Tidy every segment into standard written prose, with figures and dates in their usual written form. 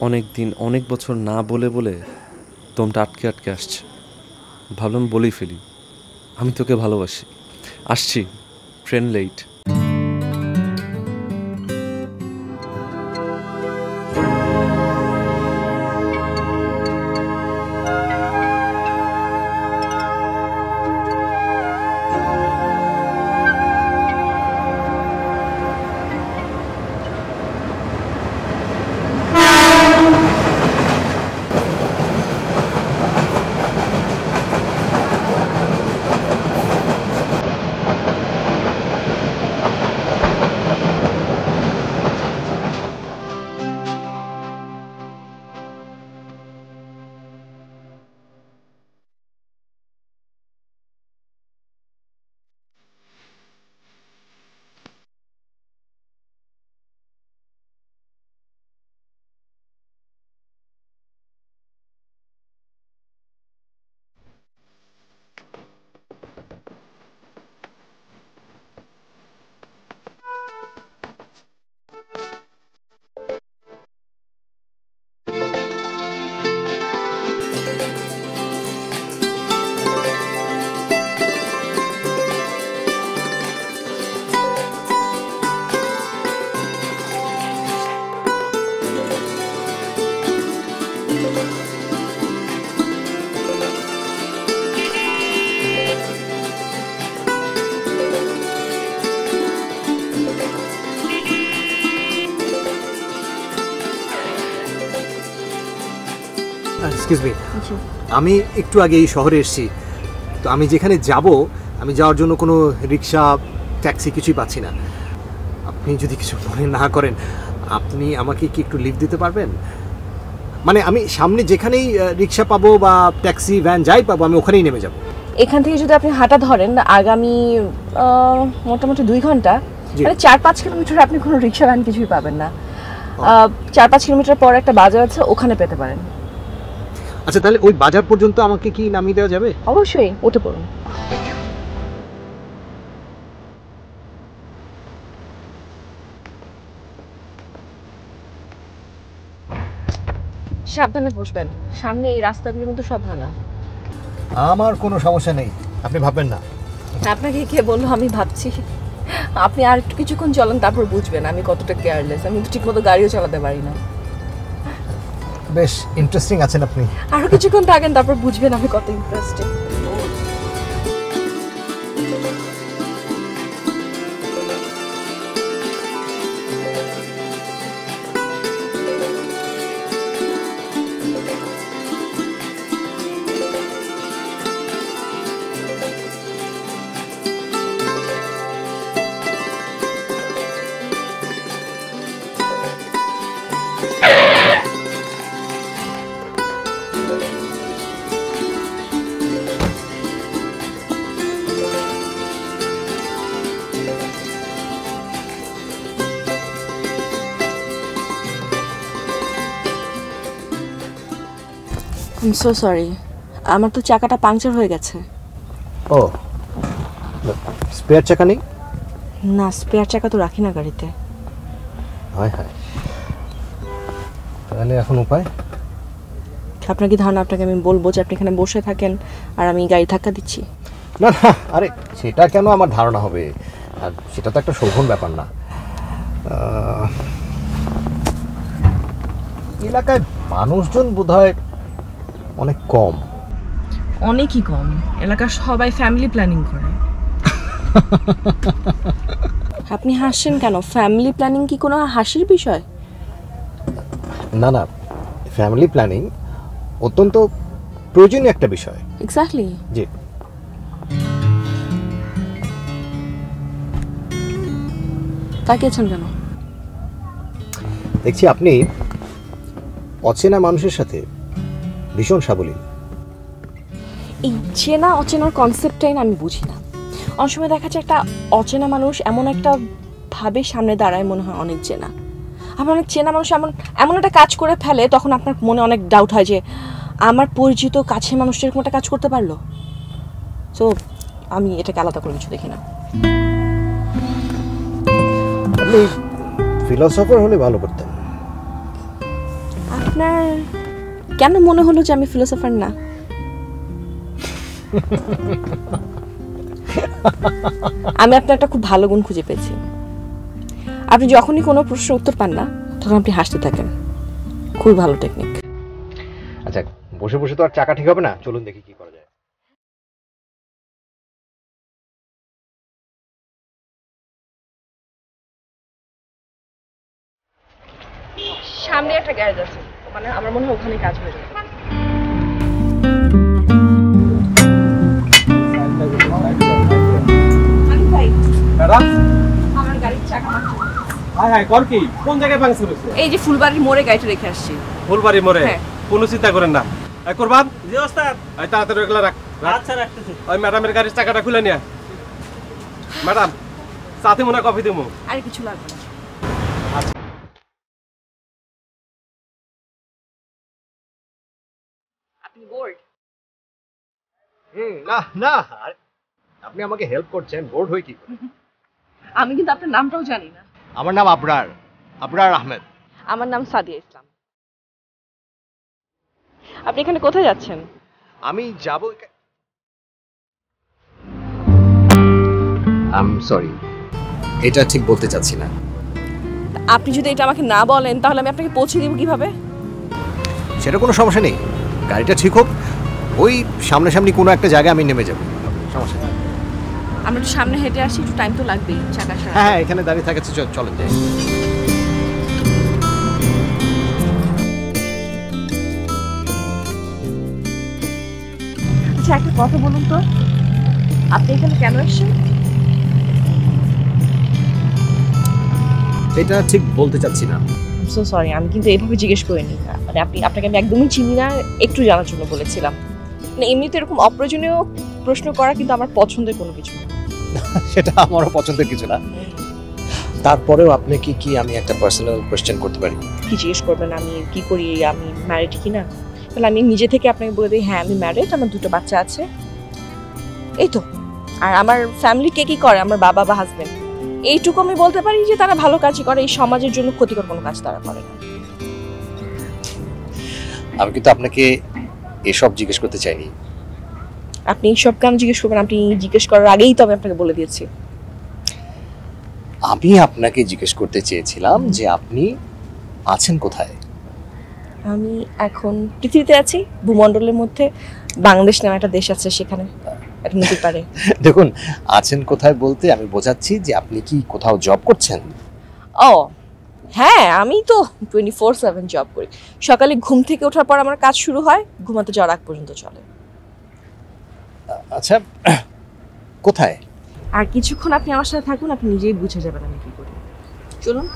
অনেক দিন অনেক বছর না বলে বলে দমটা আটকে আটকে আসছে। ভাবলাম বলেই ফেলি, আমি তোকে ভালোবাসি। আসছি, ট্রেন লেট। এক্সকিউজ মি, আমি একটু আগে এই শহরে এসেছি, তো আমি যেখানে যাব, আমি যাওয়ার জন্য কোনো রিক্সা ট্যাক্সি কিছুই পাচ্ছি না। আপনি যদি কিছু মনে না করেন, আপনি আমাকে কি একটু লিফট দিতে পারবেন? মানে আমি সামনে যেখানেই রিক্সা পাবো বা ট্যাক্সি ভ্যান যাই পাবো, আমি ওখানেই নেমে যাব। এখান থেকে যদি আপনি হাঁটা ধরেন আগামী মোটামুটি 2 ঘন্টা, মানে 4-5 কিলোমিটার আপনি কোনো রিক্সা ভ্যান কিছুই পাবেন না। 4-5 কিলোমিটার পর একটা বাজার আছে, ওখানে পেতে পারেন। আচ্ছা, তাহলে ওই বাজার পর্যন্ত আমাকে কি নামিয়ে দেওয়া যাবে? অবশ্যই, উঠে পড়ুন। সাবধানে বসবেন, সামনে এই রাস্তাগুলোর মধ্যে সব ভাঙা। আমার কোনো সমস্যা নেই, আপনি ভাববেন না। আপনাকে কে বললো আমি ভাবছি? আপনি আর একটু কিছুক্ষণ চলেন, তারপর বুঝবেন আমি কতটা কেয়ারলেস। আমি তো ঠিকমতো গাড়িও চালাতে পারি না। বেশ ইন্টারেস্টিং আছেন আপনি। আরো কিছুক্ষণ থাকেন, তারপর বুঝবেন আমি কত ইন্টারেস্টিং। I'm so sorry, আমার তো চাকাটা পাংচার হয়ে গেছে। ও, স্পেয়ার চাকা নেই? না, স্পেয়ার চাকা তো রাখি না গাড়িতে। হায় হায়, তাহলে এখন উপায়? আপনার কি ধারণা আপনাকে আমি বলবো যে আপনি এখানে বসে থাকেন আর আমি গাড়ি ধাক্কা দিচ্ছি? না না, আরে সেটা কেন আমার ধারণা হবে? আর সেটা তো একটা শোভন ব্যাপার না। এলাকায় মানুষজন বোধহয় অনেক কম। অনেকই কম, এলাকার সবাই ফ্যামিলি প্ল্যানিং করে। আপনি হাসছেন কেন? ফ্যামিলি প্ল্যানিং কি কোনো হাসির বিষয়? না না, ফ্যামিলি প্ল্যানিং অত্যন্ত প্রয়োজনীয় একটা বিষয়। এক্স্যাক্টলি। জি। তাকিয়েছেন কেন? দেখছি আপনি অচেনা মানুষের সাথে ভীষণ সাবলীল। এই চেনা অচেনার কনসেপ্টটাই না আমি বুঝি না। অনেক সময় দেখা যাচ্ছে একটা অচেনা মানুষ এমন একটা ভাবে সামনে দাঁড়ায়, মনে হয় অনেক চেনা। আবার অনেক চেনা মানুষ এমন এমন একটা কাজ করে ফেলে, তখন আপনার মনে অনেক ডাউট হয় যে আমার পরিচিত কাছের মানুষটা এরকম একটা কাজ করতে পারলো। তো আমি এটাকে আলাদা করে কিছু দেখি না। আপনি ফিলোসফার হলে ভালো করতেন। আপনার কেন মনে হলো যে আমি ফিলোসোফার না? আমি আপনার একটা খুব ভালো গুণ খুঁজে পেয়েছি। আপনি যখনই কোনো প্রশ্নের উত্তর পান না তখন আপনি হাসতে থাকেন। খুবই ভালো টেকনিক। আচ্ছা, বসে বসে তো আর চাকা ঠিক হবে না, চলুন দেখি কি করা যায়। সামনে একটা গ্যারেজ আছে, মানে আমার মনে হয় ওখানে কাজ হয়ে যাবে। আমার গাড়ির চাকা হ্যাঁ হ্যাঁ, কর কি কোন জায়গায় ভাঙছে রয়েছে? এই যে ফুলবাড়ির মোড়ে গাড়িটা রেখে আসছি। ফুলবাড়ি মোড়ে? হ্যাঁ। কোনো চিন্তা করেন না। এই কুরবান, জি ওস্তাদ। এই তাড়াতাড়ি এগুলা রাখ। আচ্ছা রাখতেছি। ওই ম্যাডামের গাড়ির চাকাটা খুলে নিয়ে। ম্যাডাম, সাথে মনে কফি দিমু। আর কিছু লাগবে না। আপনি বোর্ড? না না, আপনি আমাকে হেল্প করছেন, বোর্ড হই কি করে? আমি কিন্তু আপনার নামটাও জানি না। আমার নাম আবরার, আবরার আহমেদ। আমার নাম সাদিয়া ইসলাম। আপনি এখানে কোথায় যাচ্ছেন? আমি যাব, সরি, এটা ঠিক বলতে চাচ্ছি না। আপনি যদি এটা আমাকে না বলেন তাহলে আমি আপনাকে পৌঁছে দিব কিভাবে? সেটা কোনো সমস্যা নেই, গাড়িটা ঠিক হোক, ওই সামনাসামনি কোনো একটা জায়গায় আমি নেমে যাব, সমস্যা নেই। আমরা একটু সামনে হেঁটে আসি, একটু টাইম তো লাগবেই চাকা সারা। হ্যাঁ হ্যাঁ, এখানে দাঁড়িয়ে থাকাচ্ছে, চলেন যাই। আচ্ছা একটা কথা বলুন তো, আপনি এখানে কেন এসেছেন? এটা ঠিক বলতে চাচ্ছি না। সো সরি, আমি কিন্তু এইভাবে জিজ্ঞেস করিনি। মানে আপনাকে আমি একদমই চিনি না, একটু জানার জন্য বলেছিলাম। মানে এমনিতে এরকম অপ্রয়োজনীয় প্রশ্ন করা কিন্তু আমার পছন্দের কোনো কিছু না। সেটা আমারও পছন্দের কিছু না, তারপরেও আপনি কি আমি একটা পার্সোনাল কোশ্চেন করতে পারি? কি জিজ্ঞেস করবেন আমি কি করি, আমি ম্যারিড কি না? তাহলে আমি নিজে থেকে আপনাকে বলে দিই, হ্যাঁ আমি ম্যারিড, আমার 2টো বাচ্চা আছে, এই তো। আর আমার ফ্যামিলি কে কি করে, আমার বাবা বা হাজবেন্ড, এইটুকু আমি বলতে পারি যে তারা ভালো কাজই করে, এই সমাজের জন্য ক্ষতিকর কোনো কাজ তারা করে না। আমি কিন্তু আপনাকে এসব জিজ্ঞেস করতে চাইনি। আপনি সব কেন জিজ্ঞেস করবেন? আপনি জিজ্ঞেস করার আগেই তো আমি আপনাকে বলে দিয়েছি। আমি আপনাকে জিজ্ঞেস করতে চেয়েছিলাম যে আপনি আছেন কোথায়? আমি এখন পৃথিবীতে আছি, ভূমণ্ডলের মধ্যে বাংলাদেশ নামে একটা দেশ আছে, সেখানে একটা নিতে পারে। দেখুন, আছেন কোথায় বলতে আমি বোঝাচ্ছি যে আপনি কি কোথাও জব করছেন? ও হ্যাঁ, আমি তো 24/7 জব করি। সকালে ঘুম থেকে ওঠার পর আমার কাজ শুরু হয়, ঘুমাতে যাওয়ার আগ পর্যন্ত চলে। আচ্ছা, কোথায়? আর কিছুক্ষণ আপনি আমার সাথে থাকুন, আপনি নিজেই বুঝে যাবেন আমি কি করি। চলুন।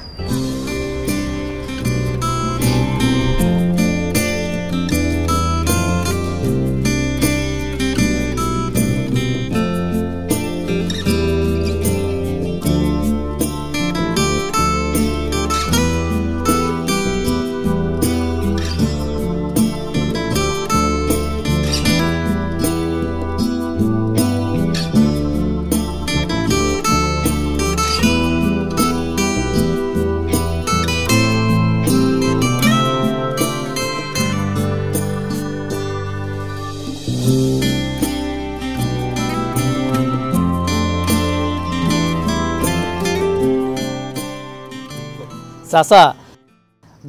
চাচা,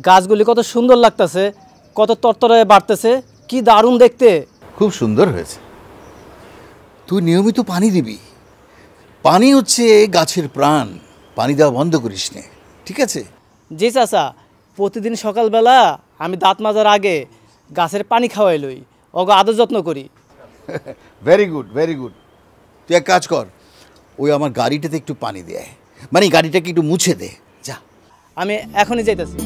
গাছগুলি কত সুন্দর লাগতেছে, কত তরতরায় বাড়তেছে, কি দারুণ দেখতে। খুব সুন্দর হয়েছে। তুই নিয়মিত পানি দিবি, পানি হচ্ছে গাছের প্রাণ, পানি দেওয়া বন্ধ করিস নে, ঠিক আছে? জি চাচা, প্রতিদিন সকালবেলা আমি দাঁত মাজার আগে গাছের পানি খাওয়াই লই, ওগো আদর যত্ন করি। Very good, very good. তুই এক কাজ কর, ওই আমার গাড়িটাতে একটু পানি দেয়, মানে গাড়িটাকে একটু মুছে দে, যা। আমি এখনই যাইতেছি।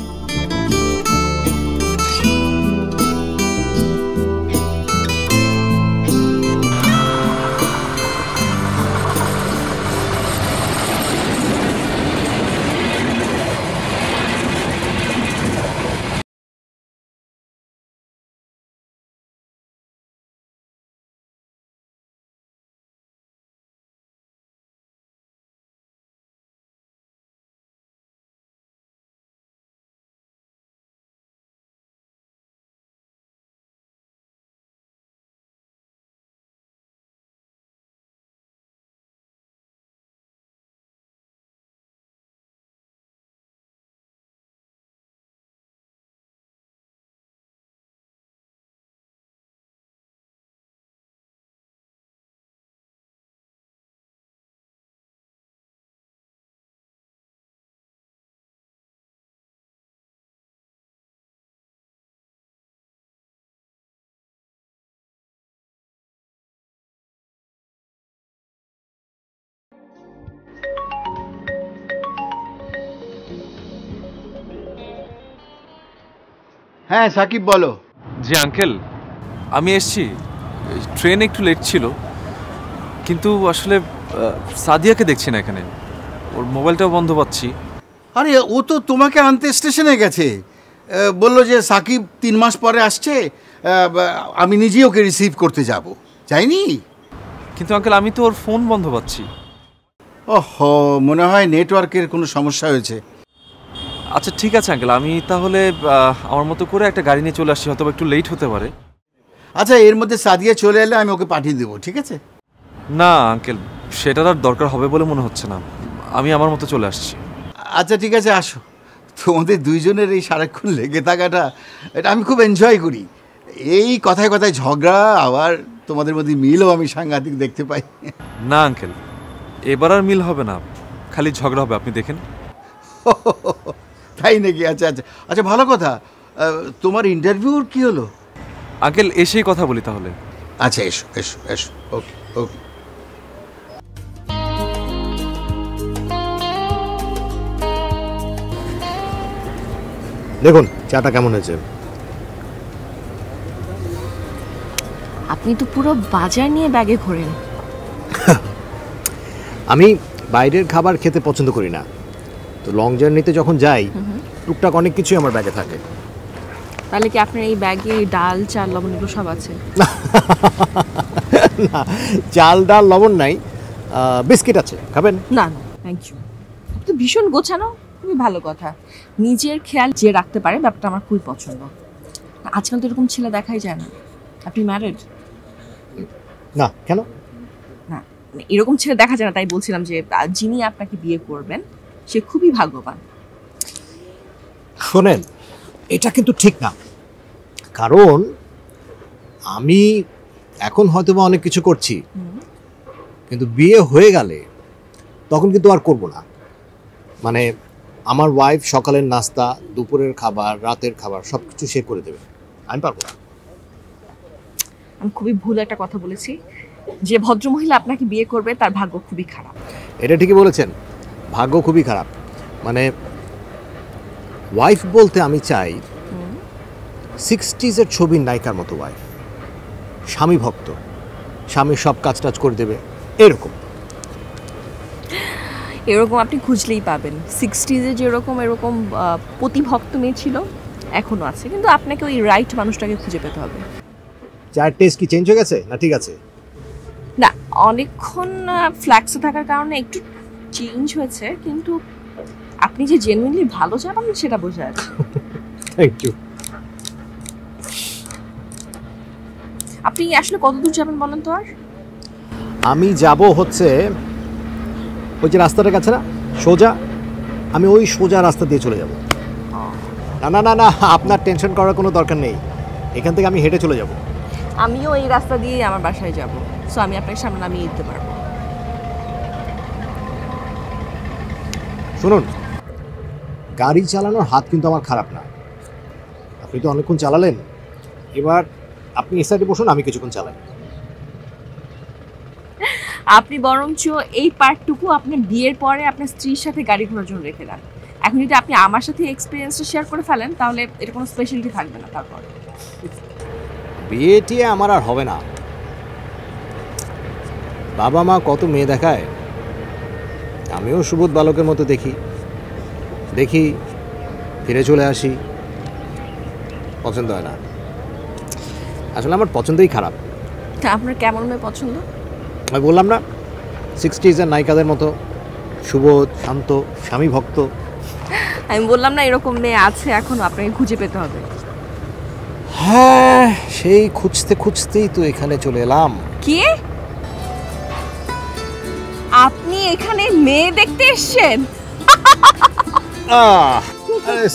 হ্যাঁ সাকিব বলো। জি আঙ্কেল, আমি এসছি। ট্রেন একটু লেট ছিল, কিন্তু আসলে সাদিয়াকে দেখছি না এখানে। ওর মোবাইলটাও বন্ধ পাচ্ছি। আরে ও তো তোমাকে আনতে স্টেশনে গেছে, বললো যে সাকিব 3 মাস পরে আসছে, আমি নিজেই ওকে রিসিভ করতে যাব। যাইনি? কিন্তু আঙ্কেল, আমি তো ওর ফোন বন্ধ পাচ্ছি। ওহো, মনে হয় নেটওয়ার্কের কোনো সমস্যা হয়েছে। আচ্ছা ঠিক আছে আঙ্কেল, আমি তাহলে আমার মতো করে একটা গাড়ি নিয়ে চলে আসছি, হয়তো একটু লেট হতে পারে। আচ্ছা, এর মধ্যে সাদিয়া চলে এলে আমি ওকে পাঠিয়ে দেবো, ঠিক আছে? না আঙ্কেল, সেটার আর দরকার হবে বলে মনে হচ্ছে না। আমি আমার মতো চলে আসছি। আচ্ছা ঠিক আছে, আসো। তোমাদের দুইজনের এই সারাক্ষণ লেগে থাকাটা, এটা আমি খুব এনজয় করি। এই কথায় কথায় ঝগড়া, আবার তোমাদের মধ্যে মিলও আমি সাংঘাতিক দেখতে পাই। না আঙ্কেল, এবার আর মিল হবে না, খালি ঝগড়া হবে, আপনি দেখেন। তাই নাকি? আচ্ছা আচ্ছা আচ্ছা, ভালো কথা। তোমার ইন্টারভিউর কি হলো? আঙ্কেল, এসেই কথা বলি তাহলে। আচ্ছা, এসো এসো এসো। ওকে ওকে। দেখুন চাটা কেমন হয়েছে। আপনি তো পুরো বাজার নিয়ে ব্যাগে ঘোরেন। আমি বাইরের খাবার খেতে পছন্দ করি না, তো লং জার্নিতে যখন যাই টুকটাক অনেক কিছুই আমার ব্যাগে থাকে। তাহলে কি আপনার এই ব্যাগে ডাল চাল লবণ এগুলো সব আছে? না, চাল ডাল লবণ নাই, বিস্কিট আছে, খাবেন? না না থ্যাংক ইউ। তো ভীষণ গোছানো, খুবই ভালো কথা। নিজের খেয়াল যে রাখতে পারে, ব্যাপারটা আমার খুবই পছন্দ। আজকাল তো এরকম ছেলে দেখাই যায় না। আপনি ম্যারিড? না, কেন? না, এরকম ছেলে দেখা যায় না, তাই বলছিলাম যে যিনি আপনাকে বিয়ে করবেন সে খুবই ভাগ্যবান। শোনেন, এটা কিন্তু ঠিক না, কারণ আমি এখন হয়তো বা অনেক কিছু করছি, কিন্তু বিয়ে হয়ে গেলে তখন কিন্তু আর করব না। মানে আমার ওয়াইফ সকালের নাস্তা, দুপুরের খাবার, রাতের খাবার সব কিছু সে করে দেবে, আমি পারবো না। আমি খুবই ভুল একটা কথা বলেছি। যে ভদ্রমহিলা আপনাকে বিয়ে করবে তার ভাগ্য খুবই খারাপ। এটা ঠিকই বলেছেন, ভাগ্য খুবই খারাপ। মানে ওয়াইফ বলতে আমি চাই 60s ছবির নায়িকার মতো ওয়াইফ, স্বামী ভক্ত, স্বামীর সব কাজ টাজ করে দেবে, এরকম। এরকম আপনি খুঁজলেই পাবেন। 60s যেরকম এরকম প্রতিভক্ত মেয়ে ছিল এখনো আছে, কিন্তু আপনাকে ওই রাইট মানুষটাকে খুঁজে পেতে হবে। চায়ের টেস্ট কি চেঞ্জ হয়ে গেছে না ঠিক আছে? না, অনেকক্ষণ ফ্ল্যাক্সে থাকার কারণে একটু চেঞ্জ হয়েছে, কিন্তু আপনি যে জেনুইনলি ভালো চা বানান সেটা বোঝা যাচ্ছে। Thank you. আপনি আসলে কত দূর যাবেন বলেন তো? আর আমি যাব হচ্ছে ওই যে রাস্তাটার কাছে না, সোজা, আমি ওই সোজা রাস্তা দিয়ে চলে যাব। না না না না, আপনার টেনশন করার কোনো দরকার নেই, এখান থেকে আমি হেঁটে চলে যাব। আমিও এই রাস্তা দিয়েই আমার বাসায় যাব, সো আমি আপনাকে সামনে নামিয়ে দিতে পারবো। শুনুন, গাড়ি চালানোর হাত কিন্তু আমার খারাপ না, আপনি তো অনেকক্ষণ চালালেন, এবার আপনি এই সাইডে বসুন, আমি কিছুক্ষণ চালাই। আপনি বরঞ্চ এই পার্টটুকু আপনার বিয়ের পরে আপনার স্ত্রীর সাথে গাড়ি ঘোড়ার জন্য রেখে দেন। এখন যদি আপনি আমার সাথে এক্সপিরিয়েন্সটা শেয়ার করে ফেলেন তাহলে এটা কোনো স্পেশালিটি থাকবে না। তারপর বিয়েটি আমার আর হবে না, বাবা মা কত মেয়ে দেখায়, আমিও সুবোধ বালকের মতো দেখি দেখি, ফিরে চলে আসি, পছন্দ হয় না। আসলে আমার পছন্দই খারাপ। আপনার কেমন মেয়ে পছন্দ? আমি বললাম না, 60s নায়িকাদের মতো, সুবোধ, শান্ত, স্বামী ভক্ত। আমি বললাম না এরকম মেয়ে আছে, এখনো আপনাকে খুঁজে পেতে হবে। হ্যাঁ, সেই খুঁজতে খুঁজতেই তো এখানে চলে এলাম। কি? আপনি এখানে মেয়ে দেখতে এসেছেন?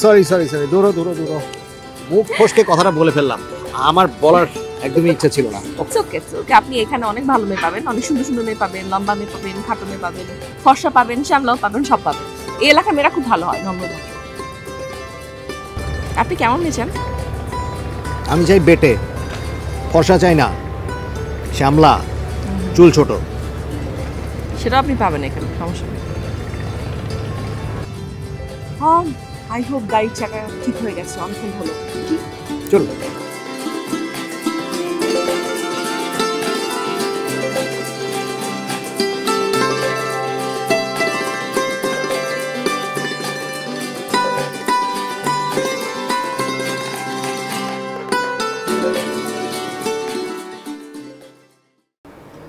সরি সরি সরি, দূরো দূরো দূরো, মুখ ফসকে কথাটা বলে ফেললাম, আমার বলার একদমই ইচ্ছা ছিল না। ওকে ওকে, আপনি এখানে অনেক ভালো মেয়ে পাবেন, অনেক সুন্দর সুন্দর মেয়ে পাবেন, লম্বা মেয়ে পাবেন, খাটো মেয়ে পাবেন, ফর্সা পাবেন, শ্যামলাও পাবেন, সব পাবেন। এই এলাকার মেয়েরা খুব ভালো হয়, নম্র ভদ্র। আপনি কেমন মেয়ে চান? আমি চাই বেটে, ফর্সা চাই না, শ্যামলা, চুল ছোট। সেটা আপনি পাবেন এখানে, সমস্যা নেই। হ্যাঁ, আই হোপ গাড়ির চাকা ঠিক হয়ে গেছে, অনেকক্ষণ হলো। চলো।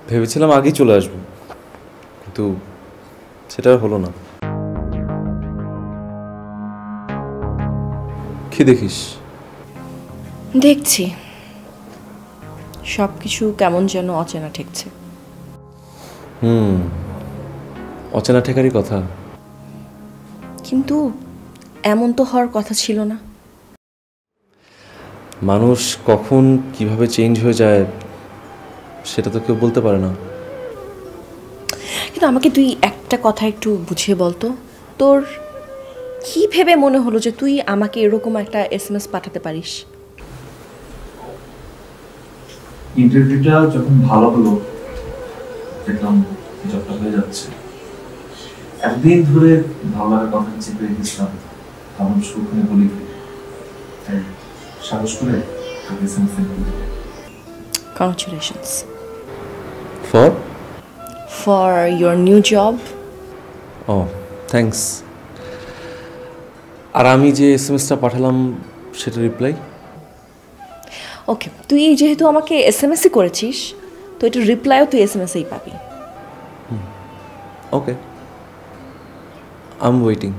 ভেবেছিলাম আগেই চলে আসবো, কিন্তু সেটা আর হলো না। কি দেখিস? দেখছি সব কিছু কেমন যেন অচেনা ঠেকছে। অচেনা ঠেকারই কথা, কিন্তু এমন তো হওয়ার কথা ছিল না। মানুষ কখন কিভাবে চেঞ্জ হয়ে যায় সেটা তো কেউ বলতে পারে না। কিন্তু আমাকে তুই একটা কথা একটু বুঝিয়ে বলতো, তোর কি ভেবে মনে হলো যে তুই আমাকে এরকম একটা SMS পাঠাতে পারিস? ইন্টারভিউটা যখন ভালো হলো, দেখলাম জবটা হয়ে যাচ্ছে। একদিন ধরে ভালো লাগার কথা চেপে রেখেছিলাম, তখন সুখনে বলি তাই সাহস করে তোকে SMS করি। Congratulations for your new job. Thanks. আর আমি যে SMS-টা পাঠালাম সেটা রিপ্লাই? ওকে, তুই যেহেতু আমাকে SMS-ই করেছিস, তো এটা রিপ্লাইও তুই SMS-এই পাবি। ওকে, আই এম ওয়েটিং।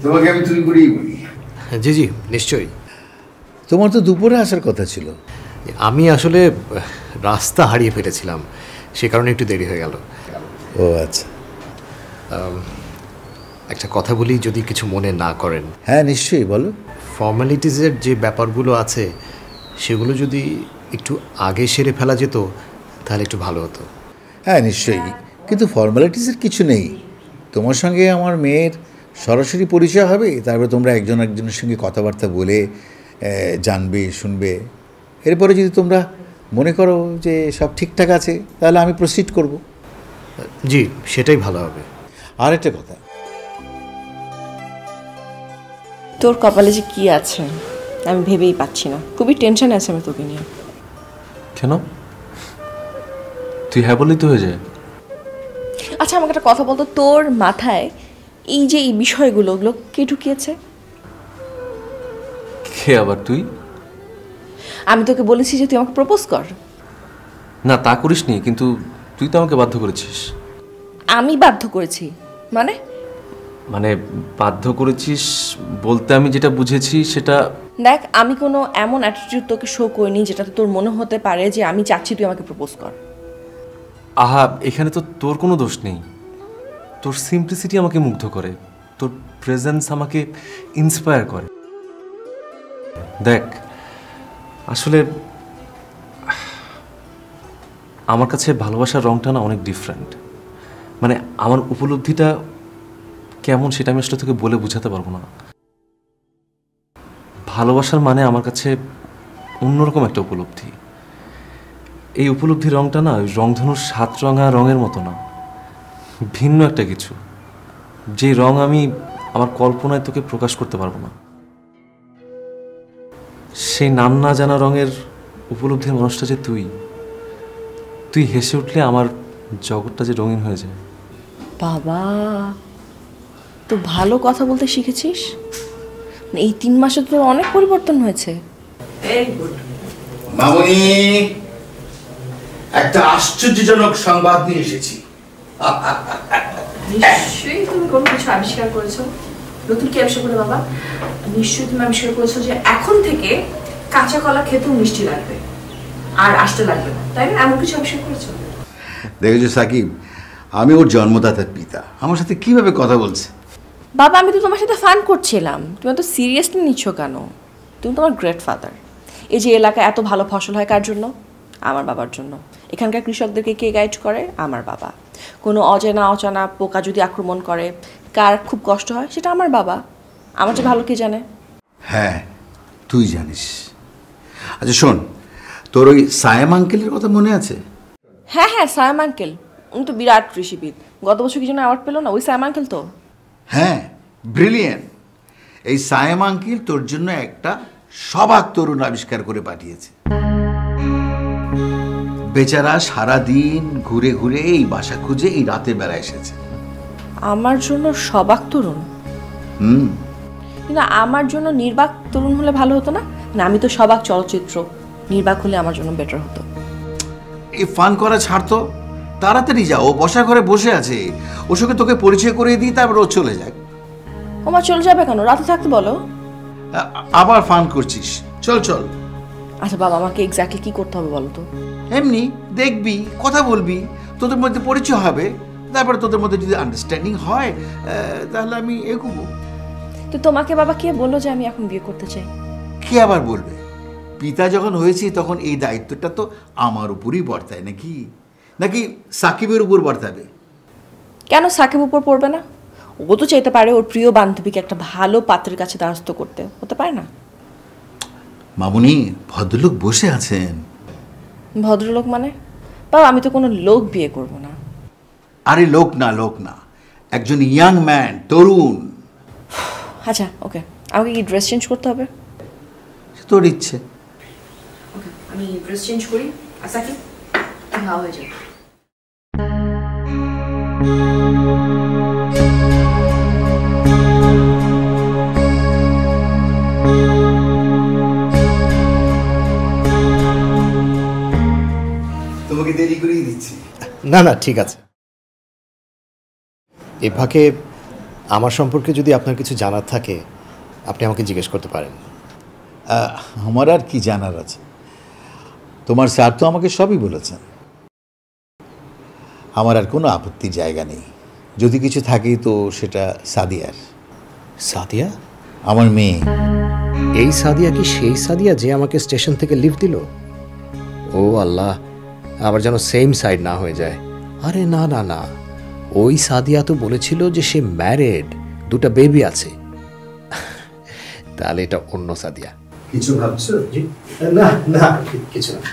তোমাকে আমি তুমি করেই বলি। জি জি নিশ্চয়ই। তোমার তো দুপুরে আসার কথা ছিল। আমি আসলে রাস্তা হারিয়ে ফেলেছিলাম, সে কারণে একটু দেরি হয়ে গেল। ও আচ্ছা, একটা কথা বলি যদি কিছু মনে না করেন। হ্যাঁ নিশ্চয়ই, বলো। ফর্মালিটিসের যে ব্যাপারগুলো আছে সেগুলো যদি একটু আগে সেরে ফেলা যেত তাহলে একটু ভালো হতো। হ্যাঁ নিশ্চয়ই, কিন্তু ফর্মালিটিসের কিছু নেই। তোমার সঙ্গে আমার মেয়ের সরাসরি পরিচয় হবে, তারপরে তোমরা একজন একজনের সঙ্গে কথাবার্তা বলে জানবে, শুনবে। এরপরে যদি তোমরা মনে করো যে সব ঠিকঠাক আছে তাহলে আমি প্রসিড করব। জি, সেটাই ভালো হবে। আর একটা কথা, তোর কপালে যে কি আছে আমি ভেবেই পাচ্ছি না, খুবই টেনশন আছে আমি তোকে নিয়ে। কেন? তুই হ্যাঁ বললেই তো হয়ে যায়। আচ্ছা আমাকে একটা কথা বলতো, তোর মাথায় এই যে এই বিষয়গুলো ওগুলো কে ঢুকিয়েছে? কে আবার? তুই? আমি তোকে বলেছি যে তুই আমাকে প্রপোজ কর। না, তা করিসনি, কিন্তু তুই তো আমাকে বাধ্য করেছিস। আমি বাধ্য করেছি মানে? মানে বাধ্য করেছিস বলতে আমি যেটা বুঝেছি সেটা। দেখ, আমি কোনো এমন অ্যাটিটিউড তোকে শো করিনি যেটাতে তোর মনে হতে পারে যে আমি চাচ্ছি তুই আমাকে প্রপোজ কর। আহা, এখানে তো তোর কোনো দোষ নেই। তোর সিম্পলিসিটি আমাকে মুগ্ধ করে, তোর প্রেজেন্স আমাকে ইন্সপায়ার করে। দেখ, আসলে আমার কাছে ভালোবাসার রংটা না অনেক ডিফারেন্ট। মানে আমার উপলব্ধিটা কেমন সেটা আমি আসলে তোকে বলে বোঝাতে পারবো না। ভালোবাসার মানে আমার কাছে অন্যরকম একটা উপলব্ধি। এই উপলব্ধির রংটা না ওই রংধনুর 7 রঙা রঙের মতো না, ভিন্ন একটা কিছু, যে রং আমি আমার কল্পনায় তোকে প্রকাশ করতে পারবো না। সেই নাম না জানা রঙের উপলব্ধির মানুষটা যে তুই। তুই হেসে উঠলে আমার জগৎটা যে রঙিন হয়ে যায়। বাবা, তো ভালো কথা বলতে শিখেছিস। এই 3 মাসে তোর অনেক পরিবর্তন হয়েছে। মামুনি, একটা আশ্চর্যজনক সংবাদ নিয়ে এসেছি। নিশ্চয়ই তুমি কোনো কিছু আবিষ্কার করেছো। নতুন কি আবিষ্কার করলে বাবা? নিশ্চয়ই তুমি আবিষ্কার করেছো যে এখন থেকে কাঁচা কলা খেতেও মিষ্টি লাগবে আর আসতে লাগবে না, তাই না? এমন কিছু আবিষ্কার করেছো? দেখেছো সাকিব, আমি ওর জন্মদাতার পিতা, আমার সাথে কিভাবে কথা বলছে। বাবা আমি তো তোমার সাথে ফান করছিলাম, তুমি তো সিরিয়াসলি নিচ্ছ কেন? তুমি তোমার গ্রেট ফাদার। এই যে এলাকায় এত ভালো ফসল হয় কার জন্য? আমার বাবার জন্য। এখানকার কৃষকদেরকে কে গাইড করে? আমার বাবা। কোনো অজানা অচানা পোকা যদি আক্রমণ করে কার খুব কষ্ট হয়? সেটা আমার বাবা। আমার চেয়ে ভালো কে জানে? হ্যাঁ, তুই জানিস। আচ্ছা শোন, তোর ওই সায়েম আঙ্কেলের কথা মনে আছে? হ্যাঁ হ্যাঁ, সায়াম আঙ্কেল। উনি তো বিরাট কৃষিবিদ। গত বছর কি জন্য অ্যাওয়ার্ড পেলো না? ওই সায়াম আঙ্কেল তো। হ্যাঁ, ব্রিলিয়েন্ট। এই সায়েম আঙ্কেল তোর জন্য একটা সবাক তরুণ আবিষ্কার করে পাঠিয়েছে। বেচারা সারাদিন ঘুরে ঘুরে এই বাসা খুঁজে এই রাতের বেলা এসেছে। আমার জন্য সবাক তরুণ? কিন্তু আমার জন্য নির্বাক তরুণ হলে ভালো হতো না? না, আমি তো সবাক চলচ্চিত্র, নির্বাক হলে আমার জন্য বেটার হতো। এই ফান করা ছাড়তো, তাড়াতাড়ি যাও, ও বসা ঘরে বসে আছে, ওর সঙ্গে তোকে পরিচয় করে দিই, তারপর ও চলে যাক। ওমা চলে যাবে কেন? রাতে থাকতে বলো। আবার ফান করছিস, চল চল। আচ্ছা বাবা, আমাকে এক্স্যাক্টলি কি করতে হবে বলো তো? এমনি দেখবি, কথা বলবি, তোদের মধ্যে পরিচয় হবে, তারপরে তোদের মধ্যে যদি আন্ডারস্ট্যান্ডিং হয় তাহলে আমি এগোবো। তো তোমাকে বাবা কে বললো যে আমি এখন বিয়ে করতে চাই? কে আবার বলবে? পিতা যখন হয়েছি তখন এই দায়িত্বটা তো আমার উপরই বর্তায়, নাকি নাকি সাকিবের উপর বর্তাবে? কেন সাকিব উপর পড়বে না? ও তো চাইতে পারে ওর প্রিয় বান্ধবীকে একটা ভালো পাত্রের কাছে দ্বারস্থ করতে, হতে পারে না? মামুনি, ভদ্রলোক বসে আছেন। ভদ্রলোক মানে? বাবা আমি তো কোনো লোক বিয়ে করব না। আরে লোক না, লোক না, একজন ইয়াং ম্যান, তরুণ। আচ্ছা ওকে, আমাকে কি ড্রেস চেঞ্জ করতে হবে? তোর ইচ্ছে। আমি ড্রেস চেঞ্জ করি। আচ্ছা কি খাওয়া হয়ে যাবে। তোমাকে দেরি করেই দিচ্ছি। না না, ঠিক আছে। এ ফাঁকে আমার সম্পর্কে যদি আপনার কিছু জানার থাকে আপনি আমাকে জিজ্ঞেস করতে পারেন। আমার আর কি জানার আছে? তোমার স্যার তো আমাকে সবই বলেছেন। আমার আর কোনো আপত্তির জায়গা নেই। যদি কিছু থাকেই তো সেটা সাদিয়ার। সাদিয়া? আমার মেয়ে। এই সাদিয়া কি সেই সাদিয়া যে আমাকে স্টেশন থেকে লিফট দিল? ও আল্লাহ, আবার যেন সেম সাইড না হয়ে যায়। আরে না না না, ওই সাদিয়া তো বলেছিল যে সে ম্যারেড, 2টা বেবি আছে। তাহলে এটা অন্য সাদিয়া। কিছু ভাবছো? না না, কিছু না।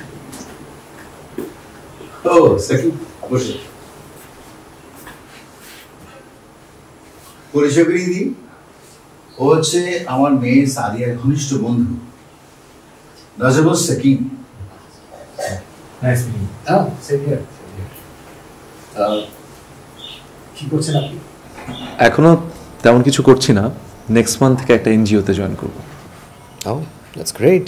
ও সাকিব, বসে পরিচয় করিয়ে দিই। ও হচ্ছে আমার মেয়ে সাদিয়ার ঘনিষ্ঠ বন্ধু রাজব সাকিব। কি করছেন আপনি? এখনো তেমন কিছু করছি না, নেক্সট মান্থ থেকে একটা এনজিওতে জয়েন করবো। Oh, that's great.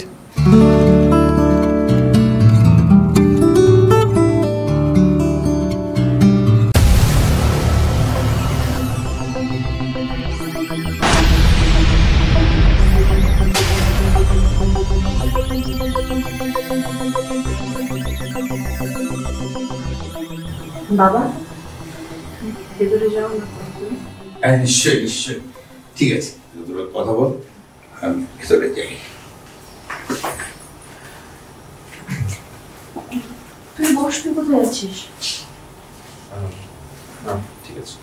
বাবা ভেতরে যাও না। হ্যাঁ নিশ্চয়ই নিশ্চয়ই, ঠিক আছে, তোরা কথা বল, আমি ভেতরে যাই। তুই বস, তুই কোথায় যাচ্ছিস? ঠিক আছে।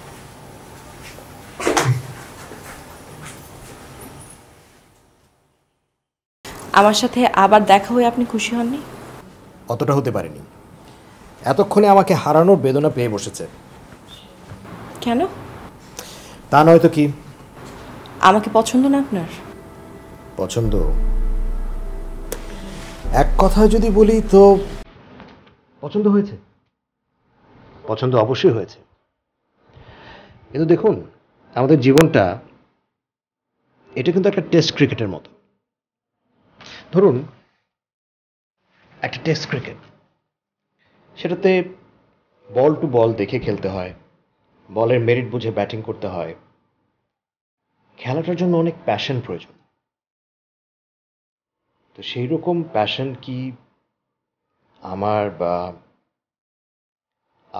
আমার সাথে আবার দেখা হয়ে আপনি খুশি হননি? অতটা হতে পারেনি। এতক্ষণে আমাকে হারানোর বেদনা পেয়ে বসেছে। কেন? তা নয় তো কি। আমাকে পছন্দ না আপনার? পছন্দ এক কথায় যদি বলি তো পছন্দ হয়েছে, পছন্দ অবশ্যই হয়েছে। কিন্তু দেখুন, আমাদের জীবনটা এটা কিন্তু একটা টেস্ট ক্রিকেটের মতো। ধরুন একটা টেস্ট ক্রিকেট, সেটাতে বল টু বল দেখে খেলতে হয়, বলের মেরিট বুঝে ব্যাটিং করতে হয়, খেলাটার জন্য অনেক প্যাশন প্রয়োজন। তো সেই রকম প্যাশন কি আমার বা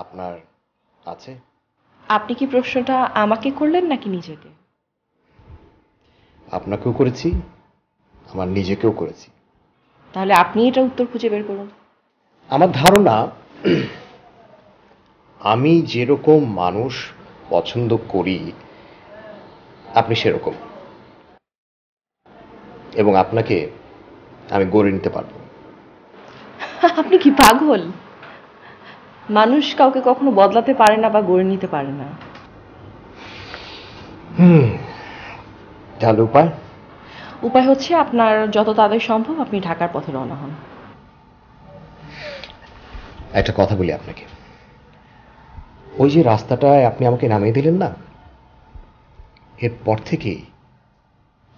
আপনার আছে? আপনি কি প্রশ্নটা আমাকে করলেন নাকি নিজেকে? আপনাকেও করেছি, আমার নিজেকেও করেছি। তাহলে আপনি এটা উত্তর খুঁজে বের করুন। আমার ধারণা আমি যেরকম মানুষ পছন্দ করি আপনি সেরকম, এবং আপনাকে আমি গড়ে নিতে পারবো। আপনি কি পাগল? মানুষ কাউকে কখনো বদলাতে পারে না বা গড়ে নিতে পারে না। তাহলে উপায়? উপায় হচ্ছে আপনার যত তাড়াতাড়ি সম্ভব আপনি ঢাকার পথে রওনা হন। একটা কথা বলি আপনাকে, ওই যে রাস্তাটায় আপনি আমাকে নামিয়ে দিলেন না, এরপর থেকেই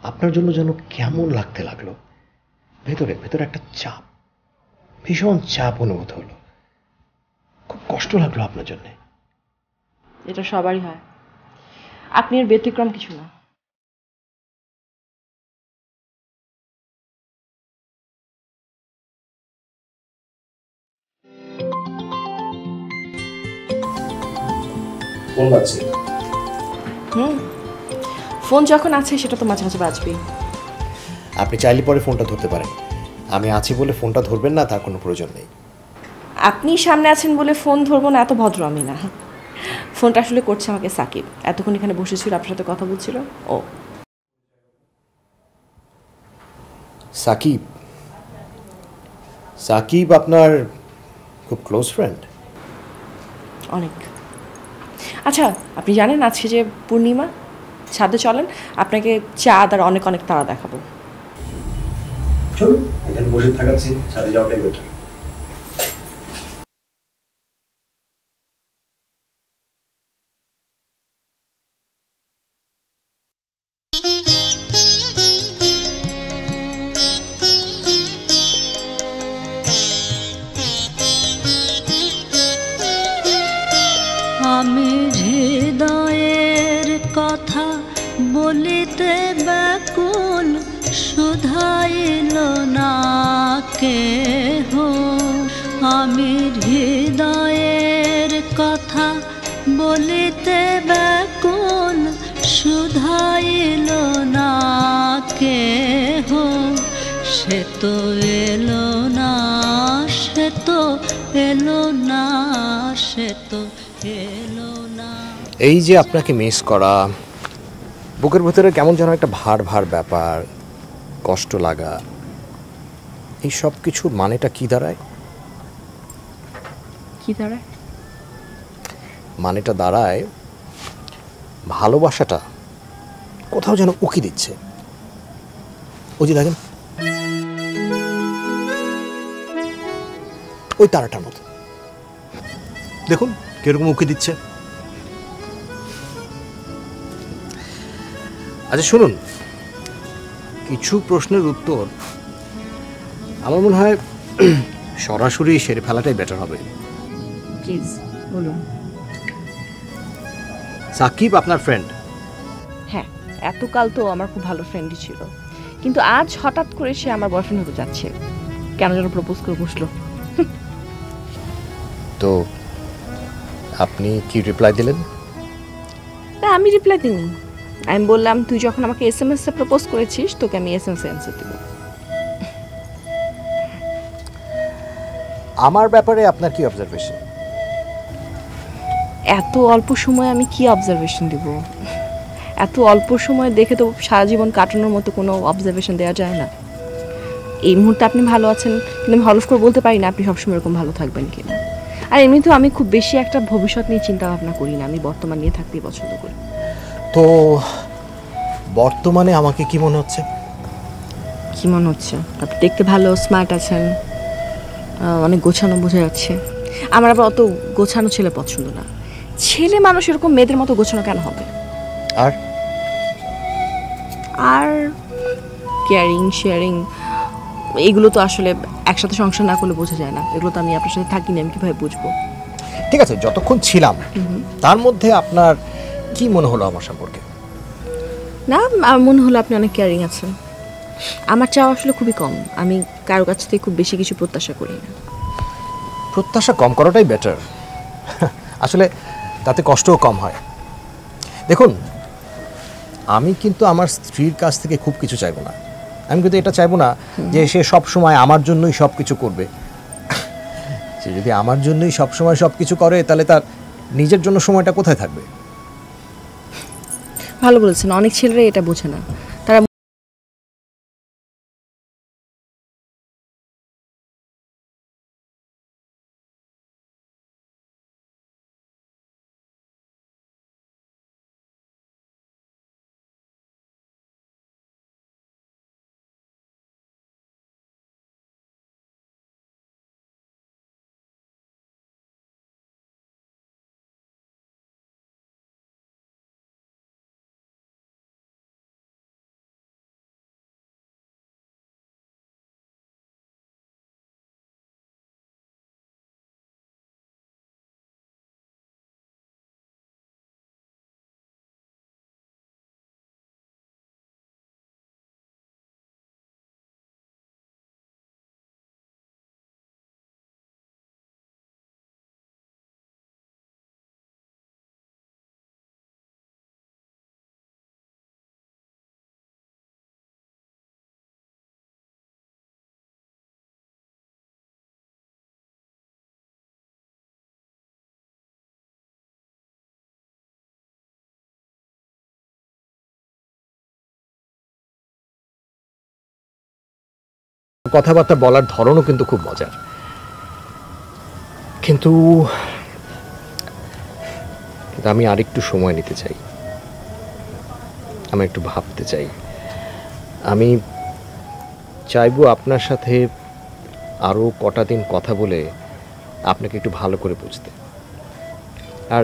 আপনার জন্য যেন কেমন লাগতে লাগলো। ভেতরে ভেতরে একটা চাপ, ভীষণ চাপ অনুভূত হলো। খুব কষ্ট লাগলো আপনার জন্য। এটা সবারই হয়, আপনি এর ব্যতিক্রম কিছু না। ফোন আছে? ফোন যখন আছে সেটা তো মাঝে মাঝে বাজবেই। আপনি চাইলে পরে ফোনটা ধরতে পারেন, আমি আছি বলে ফোনটা ধরবেন না তার কোনো প্রয়োজন নেই। আপনি সামনে আছেন বলে ফোন ধরবো না এত ভদ্র আমি না। ফোনটা আসলে করছে আমাকে সাকিব, এতক্ষণ এখানে বসেছিল আপনার সাথে কথা বলছিল। ও সাকিব? সাকিব আপনার খুব ক্লোজ ফ্রেন্ড? অনেক। আচ্ছা আপনি জানেন আজকে যে পূর্ণিমা, ছাদে চলেন, আপনাকে চাঁদ আর অনেক অনেক তারা দেখাবো। চলুন, এখানে বসে থাকাচ্ছি, ছাদে যাওয়াটাই বেটার। আমি হৃদয়ের কথা বলিতে ব্যাকুল, শুধাইল না কেহ। আমি হৃদয়ের কথা বলিতে ব্যাকুল, শুধাইল না কেহ। সে তো এলো না, সে তো এলো না, সে তো এলো না। এই যে আপনাকে মিস করা, বুকের ভেতরে কেমন যেন একটা ভার ভার ব্যাপার, কষ্ট লাগা, এই সব কিছুর মানেটা কি দাঁড়ায়? কি দাঁড়ায়? মানেটা দাঁড়ায় ভালোবাসাটা কোথাও যেন উকি দিচ্ছে। ওই যে দেখেন, ওই তারাটার মতো। দেখুন কিরকম উকি দিচ্ছে। আচ্ছা শুনুন, কিছু প্রশ্নের উত্তর আমার মনে হয় সরাসরি সেরে ফেলাটাই বেটার হবে। প্লিজ বলুন। সাকিব আপনার ফ্রেন্ড? হ্যাঁ, এতকাল তো আমার খুব ভালো ফ্রেন্ডই ছিল, কিন্তু আজ হঠাৎ করে সে আমার বয়ফ্রেন্ড হতে যাচ্ছে। কেন যেন প্রপোজ করে বসলো। তো আপনি কি রিপ্লাই দিলেন? না, আমি রিপ্লাই দিইনি। আমি বললাম তুই যখন আমাকে SMS এ প্রপোজ করেছিস তোকে আমি SMS এ অ্যানসার দেব। আমার ব্যাপারে আপনার কি অবজারভেশন? এত অল্প সময়ে আমি কি অবজারভেশন দিব? এত অল্প সময় দেখে তো সারা জীবন কাটানোর মতো কোনো অবজারভেশন দেওয়া যায় না। এই মুহূর্তে আপনি ভালো আছেন, কিন্তু আমি হলফ করে বলতে পারি না আপনি সবসময় এরকম ভালো থাকবেন কিনা। আর এমনিতেও আমি খুব বেশি একটা ভবিষ্যৎ নিয়ে চিন্তা ভাবনা করি না, আমি বর্তমান নিয়ে থাকতেই পছন্দ করি। তো বর্তমানে আমাকে কি মনে হচ্ছে? কি মনে হচ্ছে? আপনি দেখতে ভালো, স্মার্ট আছেন, অনেক গোছানো বোঝা যাচ্ছে। আমার আবার অত গোছানো ছেলে পছন্দ না। ছেলে মানুষ এরকম মেয়েদের মতো গোছানো কেন হবে? আর আর কেয়ারিং, শেয়ারিং, এগুলো তো আসলে একসাথে সংসার না করলে বোঝা যায় না। এগুলো তো আমি আপনার সাথে থাকিনি, আমি কিভাবে বুঝবো? ঠিক আছে, যতক্ষণ ছিলাম তার মধ্যে আপনার কি মনে হলো আমার সম্পর্কে? না, আমার মনে হলো আপনি অনেক কেয়ারিং আছেন। আমার চাওয়া আসলে খুবই কম, আমি কারো কাছ থেকে খুব বেশি কিছু প্রত্যাশা করি না। প্রত্যাশা কম করাটাই বেটার, আসলে তাতে কষ্টও কম হয়। দেখুন, আমি কিন্তু আমার স্ত্রীর কাছ থেকে খুব কিছু চাইবো না। আমি কিন্তু এটা চাইবো না যে সে সব সময় আমার জন্যই সব কিছু করবে। সে যদি আমার জন্যই সব সময় সব কিছু করে তাহলে তার নিজের জন্য সময়টা কোথায় থাকবে? ভালো বলেছেন, অনেক ছেলেরাই এটা বোঝে না। তারা কথাবার্তা বলার ধরনও কিন্তু খুব মজার, কিন্তু আমি আরেকটু সময় নিতে চাই, আমি একটু ভাবতে চাই। আমি চাইবো আপনার সাথে আরও কটা দিন কথা বলে আপনাকে একটু ভালো করে বুঝতে। আর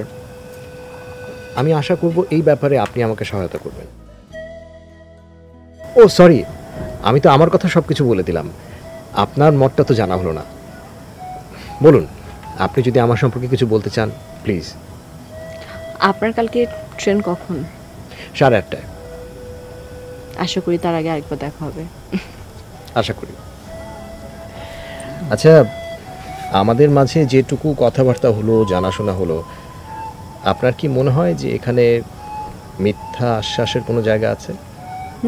আমি আশা করব এই ব্যাপারে আপনি আমাকে সহায়তা করবেন। ও সরি, আমি তো আমার কথা সব কিছু বলে দিলাম, আপনার মতটা তো জানা হলো না। বলুন, আপনি যদি আমার সম্পর্কে কিছু বলতে চান প্লিজ। আপনার কালকে ট্রেন কখন? 8:30টায়। আশা করি তার আগে আরেকবার দেখা হবে। আশা করি। আচ্ছা, আমাদের মাঝে যেটুকু কথাবার্তা হলো, জানাশোনা হলো, আপনার কি মনে হয় যে এখানে মিথ্যা আশ্বাসের কোনো জায়গা আছে?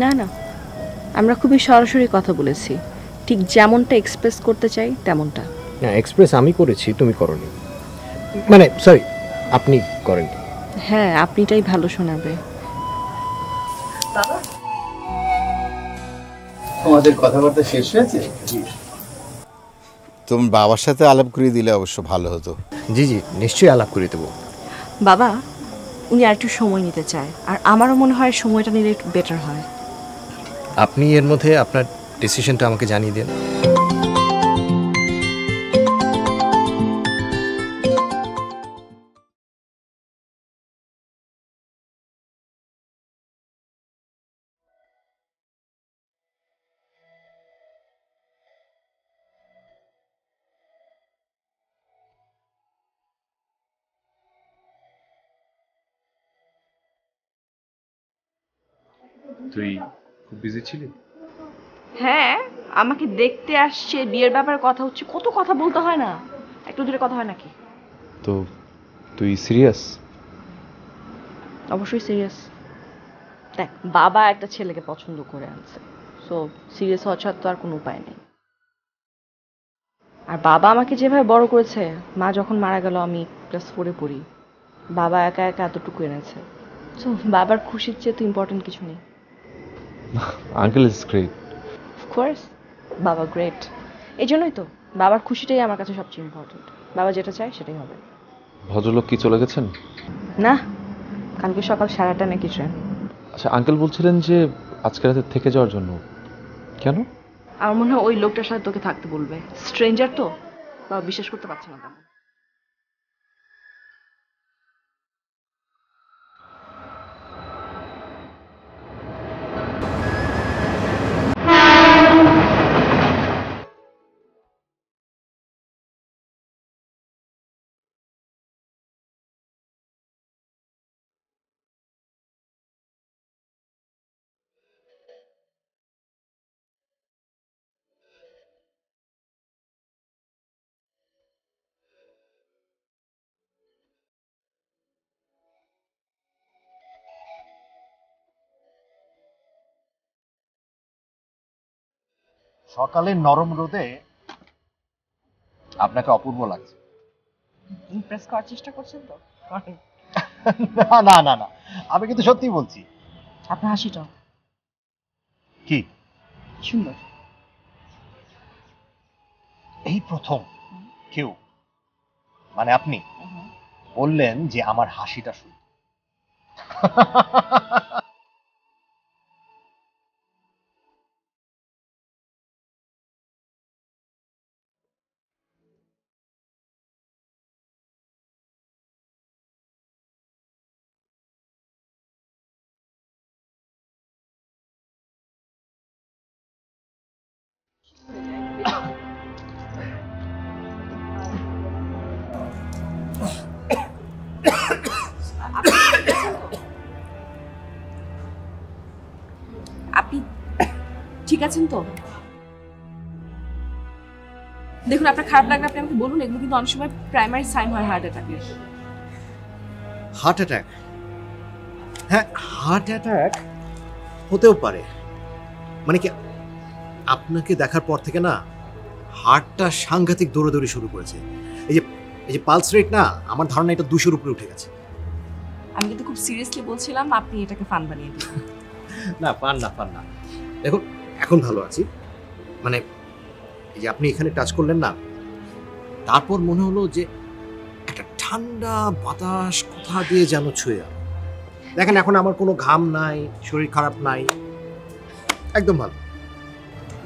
না না, আমরা খুবই সরাসরি কথা বলেছি, ঠিক যেমনটা এক্সপ্রেস করতে চাই তেমনটা। না, এক্সপ্রেস আমি করেছি, তুমি করনি। মানে সরি, আপনি করেননি। হ্যাঁ, আপনিটাই ভালো শোনাবে। আমাদের কথাবার্তা শেষ হয়েছে? তোমার বাবার সাথে আলাপ করিয়ে দিলে অবশ্য ভালো হতো। জি জি, নিশ্চয়ই আলাপ করে দেবো। বাবা, উনি আর একটু সময় নিতে চায়, আর আমারও মনে হয় সময়টা নিলে একটু বেটার হয়। আপনি এর মধ্যে আপনার ডিসিশনটা আমাকে জানিয়ে দিন। তুই খুব বিজি ছিলি? হ্যাঁ, আমাকে দেখতে আসছে, বিয়ের ব্যাপারে কথা হচ্ছে, কত কথা বলতে হয় না, একটু দূরে কথা হয় নাকি? তো তুই সিরিয়াস? অবশ্যই সিরিয়াস। দেখ, বাবা একটা ছেলেকে পছন্দ করে আনছে, সো সিরিয়াস হওয়া ছাড়া তো আর কোনো উপায় নেই। আর বাবা আমাকে যেভাবে বড় করেছে, মা যখন মারা গেল আমি ক্লাস 4-এ পড়ি, বাবা একা একা এতটুকু এনেছে, সো বাবার খুশির চেয়ে তো ইম্পর্টেন্ট কিছু নেই। Uncle is great. অফকোর্স, বাবা গ্রেট। এই জন্যই তো বাবার খুশিটাই আমার কাছে সবচেয়ে ইম্পর্টেন্ট। বাবা যেটা চায় সেটাই হবে। ভদ্রলোক কি চলে গেছেন? না, কালকে সকাল 8:30 নাকি ট্রেন। আচ্ছা, আঙ্কেল বলছিলেন যে আজকে রাতে থেকে যাওয়ার জন্য। কেন? আমার মনে হয় ওই লোকটার সাথে তোকে থাকতে বলবে। স্ট্রেঞ্জার তো, বাবা বিশ্বাস করতে পারছে না তেমন। সকালে নরম রোদে আপনাকে অপূর্ব লাগছে। ইমপ্রেস করার চেষ্টা করছেন তো? না না না না, আমি কিন্তু সত্যিই বলছি। আপনার হাসিটা কি সুন্দর। এই প্রথম কেউ, মানে আপনি বললেন যে আমার হাসিটা সুন্দর। আপনি ঠিক আছেন তো? দেখুন, আপনার খারাপ লাগলে আপনি আমাকে বলুন। এগুলো কিন্তু অনেক সময় প্রাইমারি সাইন হয় হার্ট অ্যাটাকের। Heart attack? হ্যাঁ, হার্ট অ্যাটাক হতেও পারে। মানে কি, আপনাকে দেখার পর থেকে না হার্টটা সাংঘাতিক দৌড়াদৌড়ি শুরু করেছে। এই যে পালস রেট না, আমার ধারণা এটা 200-র উপরে উঠে গেছে। আমি কিন্তু খুব সিরিয়াসলি বলছিলাম, আপনি এটাকে ফান বানিয়ে দিন। না, পান না। দেখুন, এখন ভালো আছি। মানে এই যে আপনি এখানে টাচ করলেন না, তারপর মনে হলো যে একটা ঠান্ডা বাতাস কোথা দিয়ে যেন ছুঁয়ে গেল। দেখেন, এখন আমার কোনো ঘাম নাই, শরীর খারাপ নাই, একদম ভালো।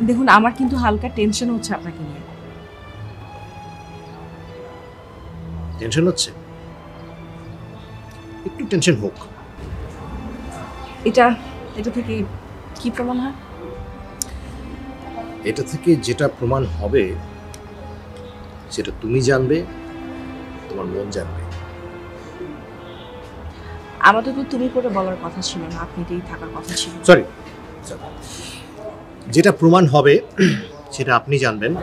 দেখুন, আমার কিন্তু হালকা টেনশন হচ্ছে আপনাকে নিয়ে। টেনশন হচ্ছে? একটু টেনশন হোক। এটা থেকে কি প্রমাণ হয়? এটা থেকে যেটা প্রমাণ হবে সেটা তুমি জানবে, তোমার মন জানবে। আমাদের তো তুমি করে বলার কথা ছিল না, আপনিতেই থাকার কথা ছিল। সরি, যেটা প্রমাণ হবে সেটা আপনি জানবেন,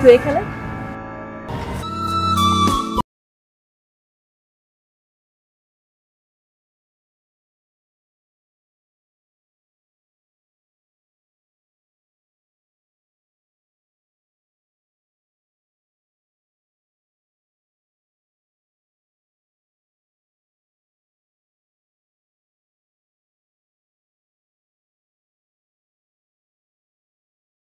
তো এখানে